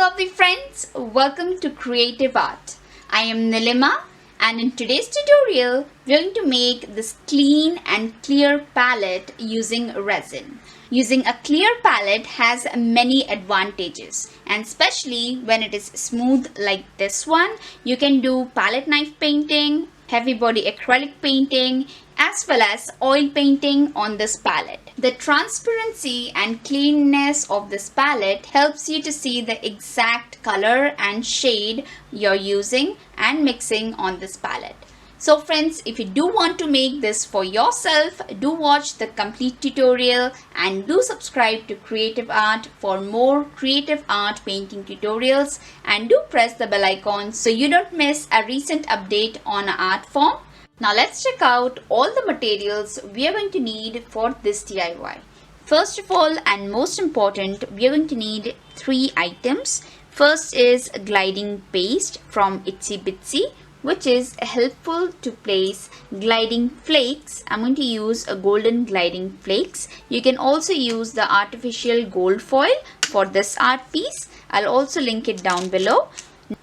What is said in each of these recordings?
lovely friends, welcome to Creative Art. I am Nilima and in today's tutorial we are going to make this clean and clear palette using resin. Using a clear palette has many advantages, and especially when it is smooth like this one, you can do palette knife painting, heavy body acrylic painting, as well as oil painting on this palette. The transparency and cleanness of this palette helps you to see the exact color and shade you're using and mixing on this palette. So friends, if you do want to make this for yourself, do watch the complete tutorial and do subscribe to Creative Art for more creative art painting tutorials, and do press the bell icon so you don't miss a recent update on our art form. Now let's check out all the materials we are going to need for this DIY. First of all, and most important, we are going to need 3 items. First is gliding paste from ITSYBITSY, which is helpful to place gliding flakes. I'm going to use a golden gliding flakes. You can also use the artificial gold foil for this art piece. I'll also link it down below.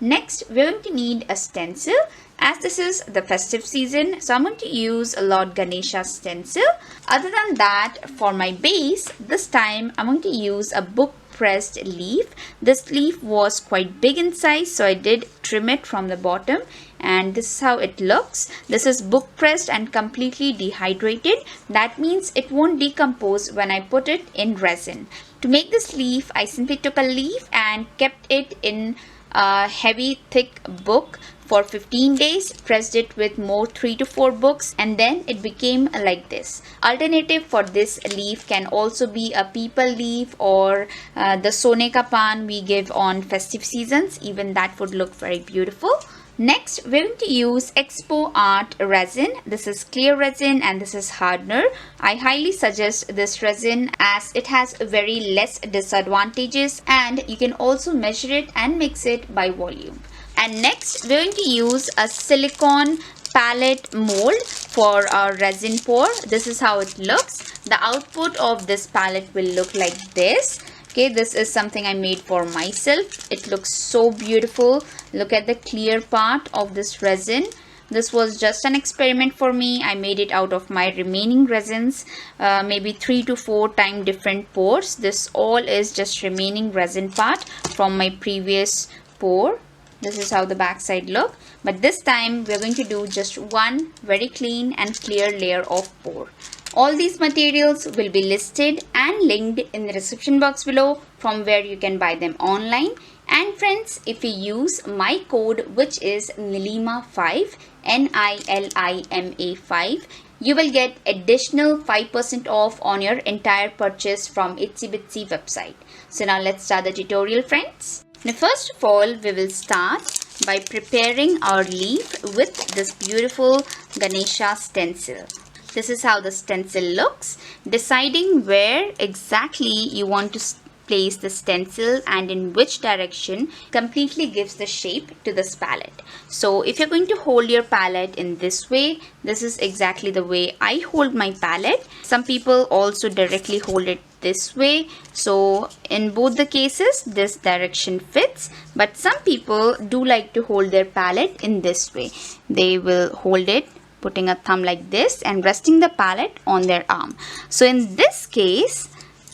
Next, we're going to need a stencil, as this is the festive season, so I'm going to use a Lord Ganesha stencil. Other than that, for my base, this time I'm going to use a book pressed leaf. This leaf was quite big in size, so I did trim it from the bottom, and this is how it looks. This is book pressed and completely dehydrated. That means it won't decompose when I put it in resin. To make this leaf, I simply took a leaf and kept it in a heavy thick book for 15 days, pressed it with more 3 to 4 books, and then it became like this. Alternative for this leaf can also be a people leaf or the sone ka pan we give on festive seasons. Even that would look very beautiful. Next, we're going to use Expo Art resin. This is clear resin and this is Hardener. I highly suggest this resin as it has very less disadvantages, and you can also measure it and mix it by volume. And next, we're going to use a silicone palette mold for our resin pour. This is how it looks. The output of this palette will look like this. Okay, this is something I made for myself. It looks so beautiful. Look at the clear part of this resin. This was just an experiment for me. I made it out of my remaining resins, maybe 3 to 4 times different pours. This all is just remaining resin part from my previous pour. This is how the back side look, but this time we're going to do just one very clean and clear layer of pour. All these materials will be listed and linked in the description box below, from where you can buy them online. And friends, if you use my code, which is Nilima5, NILIMA5, you will get additional 5% off on your entire purchase from ITSYBITSY website. So now let's start the tutorial, friends. Now first of all, we will start by preparing our leaf with this beautiful Ganesha stencil. This is how the stencil looks. Deciding where exactly you want to place the stencil and in which direction completely gives the shape to this palette. So if you're going to hold your palette in this way, this is exactly the way I hold my palette. Some people also directly hold it this way. So in both the cases, this direction fits, but some people do like to hold their palette in this way. They will hold it putting a thumb like this and resting the palette on their arm. So in this case,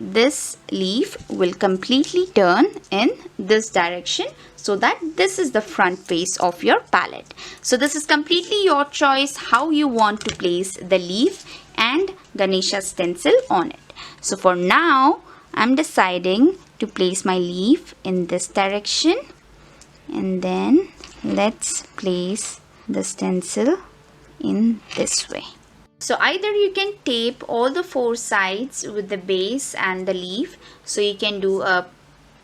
this leaf will completely turn in this direction, so that this is the front face of your palette. So this is completely your choice how you want to place the leaf and Ganesha stencil on it. So for now, I'm deciding to place my leaf in this direction, and then let's place the stencil in this way. So either you can tape all the 4 sides with the base and the leaf, so you can do a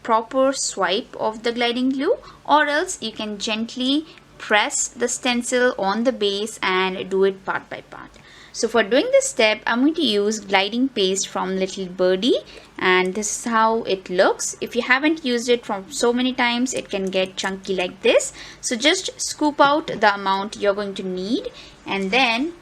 proper swipe of the gliding glue, or else you can gently press the stencil on the base and do it part by part. So for doing this step, I'm going to use gliding paste from Little Birdie, and this is how it looks. If you haven't used it from so many times, it can get chunky like this. So just scoop out the amount you're going to need and then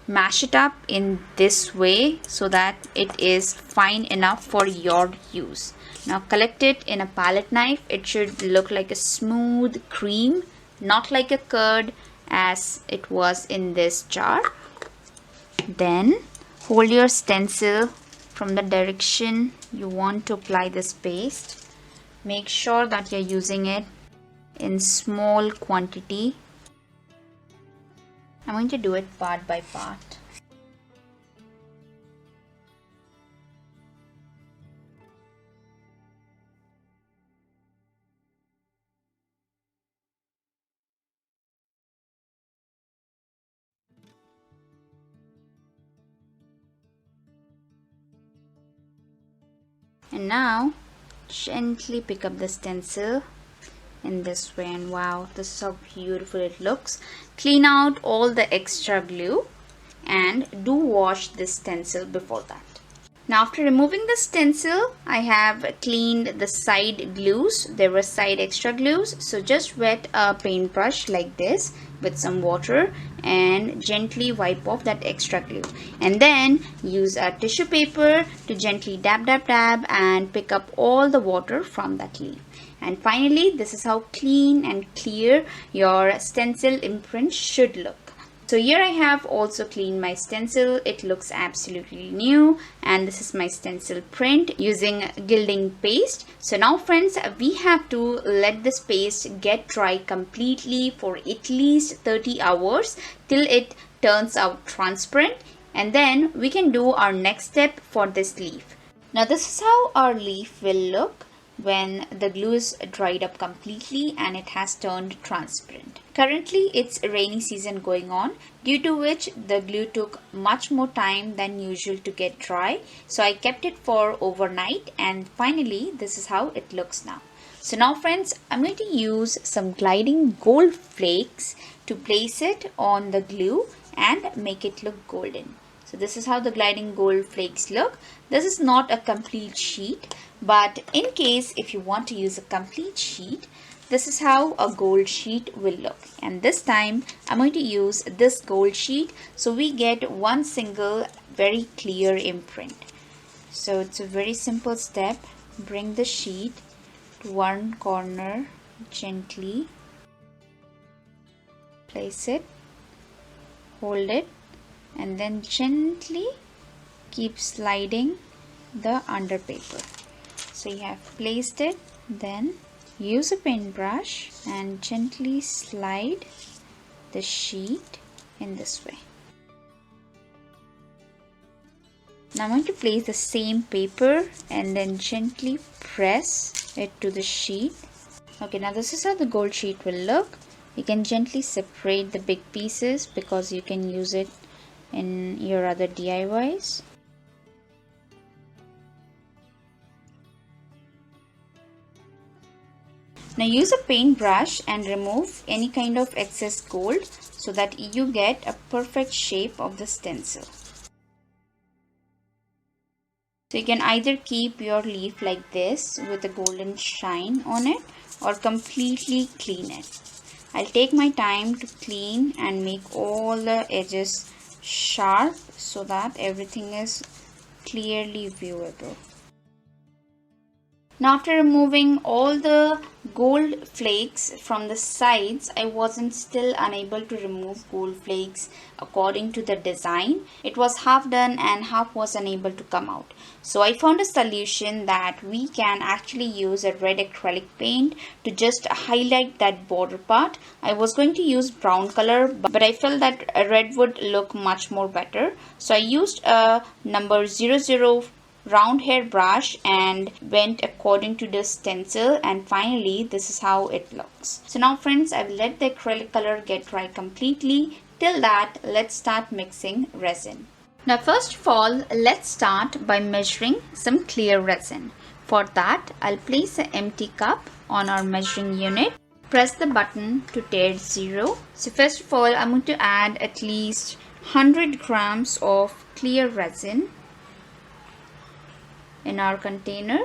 mash it up in this way so that it is fine enough for your use. Now collect it in a palette knife. It should look like a smooth cream, not like a curd as it was in this jar. Then hold your stencil from the direction you want to apply this paste. Make sure that you're using it in small quantity. I'm going to do it part by part. And now gently pick up the stencil in this way, and wow, this is how beautiful it looks. Clean out all the extra glue and do wash this stencil before that. Now after removing the stencil, I have cleaned the side glues. There were side extra glues, so just wet a paintbrush like this with some water and gently wipe off that extra glue, and then use a tissue paper to gently dab and pick up all the water from that leaf. And finally, this is how clean and clear your stencil imprint should look. So here I have also cleaned my stencil. It looks absolutely new, and this is my stencil print using Gilding paste. So now friends, we have to let this paste get dry completely for at least 30 hours till it turns out transparent, and then we can do our next step for this leaf. Now this is how our leaf will look when the glue is dried up completely and it has turned transparent. Currently it's rainy season going on, due to which the glue took much more time than usual to get dry, so I kept it for overnight, and finally this is how it looks now. So now friends, I'm going to use some gliding gold flakes to place it on the glue and make it look golden. So this is how the gliding gold flakes look. This is not a complete sheet, but in case if you want to use a complete sheet, this is how a gold sheet will look. And this time I'm going to use this gold sheet so we get one single very clear imprint. So it's a very simple step. Bring the sheet to one corner, gently place it, hold it, and then gently keep sliding the under paper. So you have placed it, then use a paintbrush and gently slide the sheet in this way. Now I'm going to place the same paper and then gently press it to the sheet. Okay, now this is how the gold sheet will look. You can gently separate the big pieces because you can use it in your other DIYs. Now use a paintbrush and remove any kind of excess gold so that you get a perfect shape of the stencil. So you can either keep your leaf like this with a golden shine on it or completely clean it. I'll take my time to clean and make all the edges sharp so that everything is clearly viewable. Now after removing all the gold flakes from the sides, I wasn't still unable to remove gold flakes according to the design. It was half done and half was unable to come out. So I found a solution that we can actually use a red acrylic paint to just highlight that border part. I was going to use brown color, but I felt that red would look much more better. So I used a number 00 round hair brush and went according to the stencil, and finally this is how it looks. So now friends, I've let the acrylic color get dry completely. Till that, let's start mixing resin. Now first of all, let's start by measuring some clear resin. For that, I'll place an empty cup on our measuring unit. Press the button to tare 0. So first of all, I'm going to add at least 100 grams of clear resin in our container,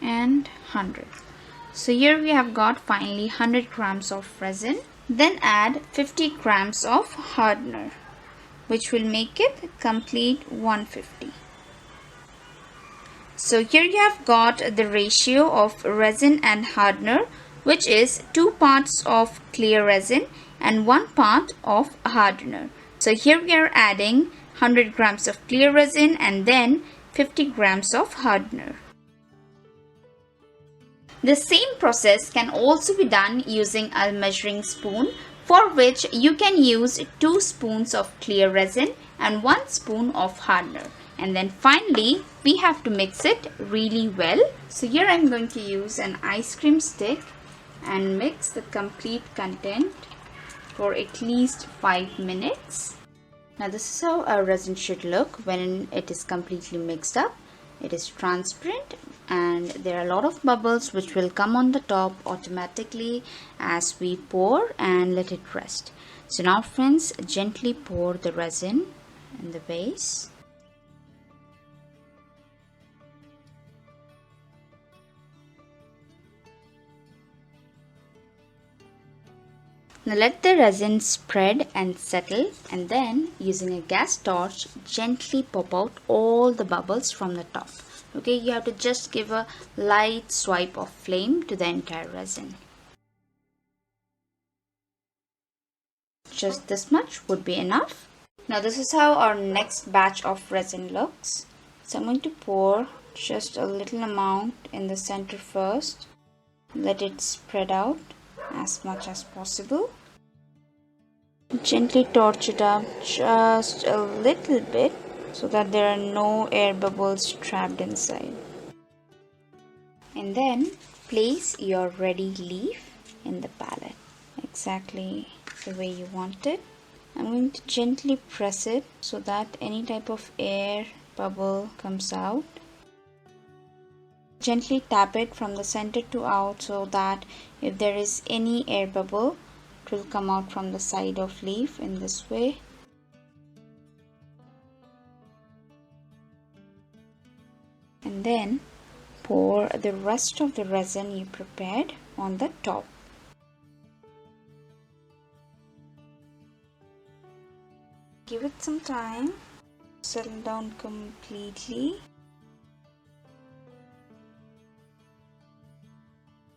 and 100. So here we have got finally 100 grams of resin. Then add 50 grams of hardener, which will make it complete 150. So here you have got the ratio of resin and hardener, which is 2 parts of clear resin and 1 part of hardener. So here we are adding 100 grams of clear resin and then 50 grams of hardener. The same process can also be done using a measuring spoon, for which you can use 2 spoons of clear resin and 1 spoon of hardener. And then finally, we have to mix it really well. So here I'm going to use an ice cream stick and mix the complete content for at least 5 minutes. Now this is how our resin should look when it is completely mixed up. It is transparent and there are a lot of bubbles which will come on the top automatically as we pour and let it rest. So now friends, gently pour the resin in the base. Now let the resin spread and settle, and then using a gas torch gently pop out all the bubbles from the top. Okay, you have to just give a light swipe of flame to the entire resin. Just this much would be enough. Now this is how our next batch of resin looks. So I'm going to pour just a little amount in the center first. Let it spread out as much as possible. Gently torch it up just a little bit so that there are no air bubbles trapped inside. And then place your ready leaf in the palette exactly the way you want it. I'm going to gently press it so that any type of air bubble comes out. Gently tap it from the center to out so that if there is any air bubble, it will come out from the side of leaf in this way. And then pour the rest of the resin you prepared on the top. Give it some time, settle down completely.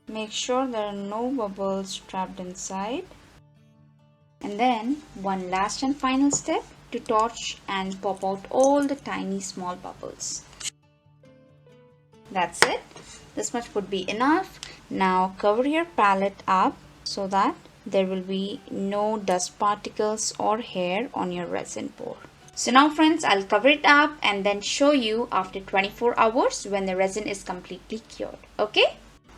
Make sure there are no bubbles trapped inside. And then one last and final step, to torch and pop out all the tiny small bubbles. That's it. This much would be enough. Now cover your palette up so that there will be no dust particles or hair on your resin pour. So now friends, I'll cover it up and then show you after 24 hours when the resin is completely cured. Okay?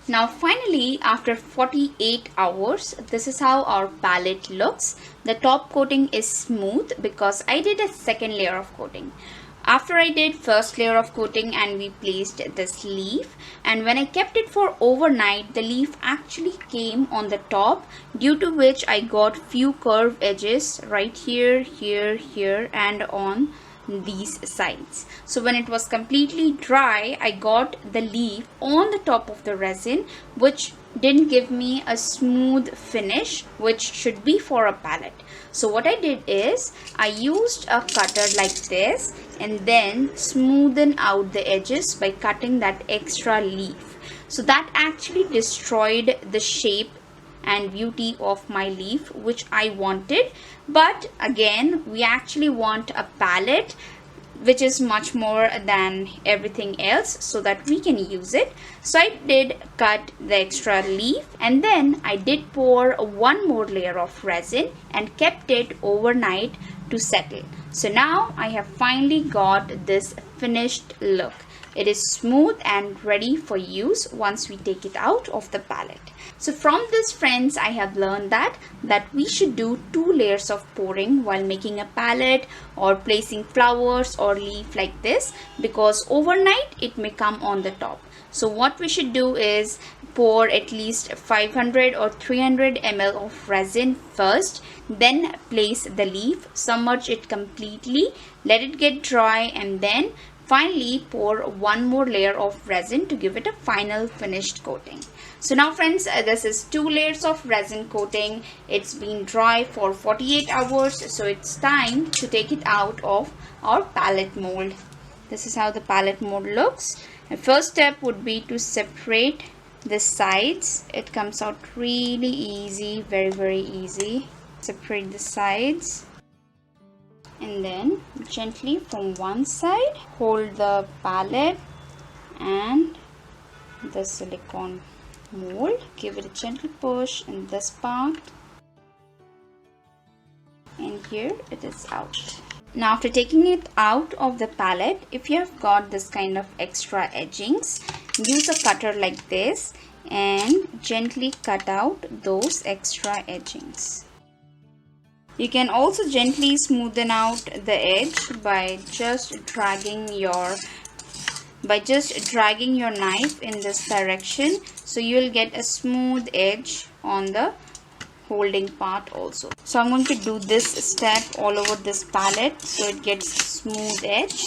Now finally, after 48 hours, this is how our palette looks. The top coating is smooth because I did a second layer of coating. After I did first layer of coating and we placed this leaf, and when I kept it for overnight, the leaf actually came on the top, due to which I got few curved edges right here, here, here and on these sides. So when it was completely dry, I got the leaf on the top of the resin, which didn't give me a smooth finish, which should be for a palette. So what I did is I used a cutter like this and then smoothen out the edges by cutting that extra leaf. So that actually destroyed the shape and beauty of my leaf, which I wanted. But again, we actually want a palette which is much more than everything else so that we can use it. So I did cut the extra leaf and then I did pour one more layer of resin and kept it overnight to settle. So now I have finally got this finished look. It is smooth and ready for use once we take it out of the palette. So from this friends, I have learned that we should do 2 layers of pouring while making a palette or placing flowers or leaf like this, because overnight it may come on the top. So what we should do is pour at least 500 or 300 ml of resin first, then place the leaf, submerge it completely, let it get dry, and then finally pour one more layer of resin to give it a final finished coating. So now friends, this is 2 layers of resin coating. It's been dry for 48 hours, so it's time to take it out of our palette mold. This is how the palette mold looks. The first step would be to separate the sides. It comes out really easy, very easy. Separate the sides and then gently from one side hold the palette and the silicone mold. Give it a gentle push in this part, and here it is out. Now after taking it out of the palette, if you have got this kind of extra edgings, use a cutter like this and gently cut out those extra edgings. You can also gently smoothen out the edge by just dragging your knife in this direction, so you will get a smooth edge on the holding part also. So I'm going to do this step all over this palette so it gets smooth edge.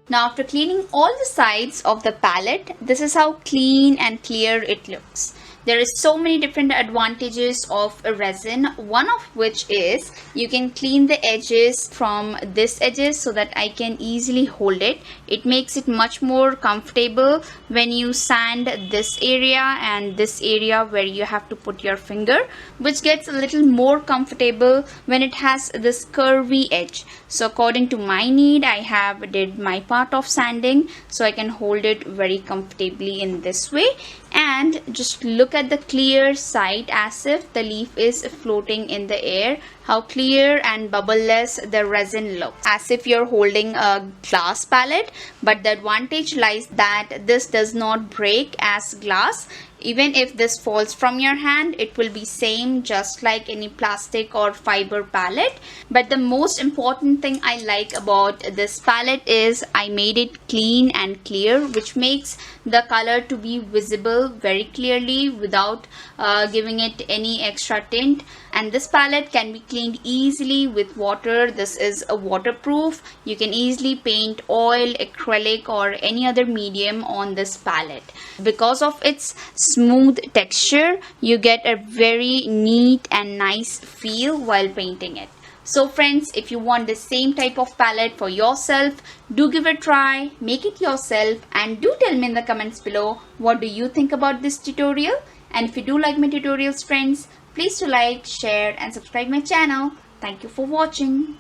Now after cleaning all the sides of the palette, this is how clean and clear it looks. There is so many different advantages of resin, one of which is you can clean the edges from this edges so that I can easily hold it. It makes it much more comfortable when you sand this area and this area where you have to put your finger, which gets a little more comfortable when it has this curvy edge. So according to my need, I have did my part of sanding so I can hold it very comfortably in this way. And just look at the clear side as if the leaf is floating in the air. How clear and bubbleless the resin looks, as if you're holding a glass palette. But the advantage lies that this does not break as glass. Even if this falls from your hand, it will be same just like any plastic or fiber palette. But the most important thing I like about this palette is I made it clean and clear, which makes the color to be visible very clearly without giving it any extra tint. And this palette can be cleaned easily with water. This is a waterproof. You can easily paint oil, acrylic or any other medium on this palette. Because of its smooth texture, you get a very neat and nice feel while painting it. So friends, if you want the same type of palette for yourself, do give it a try, make it yourself, and do tell me in the comments below what do you think about this tutorial. And if you do like my tutorials friends, please do like, share and subscribe my channel. Thank you for watching.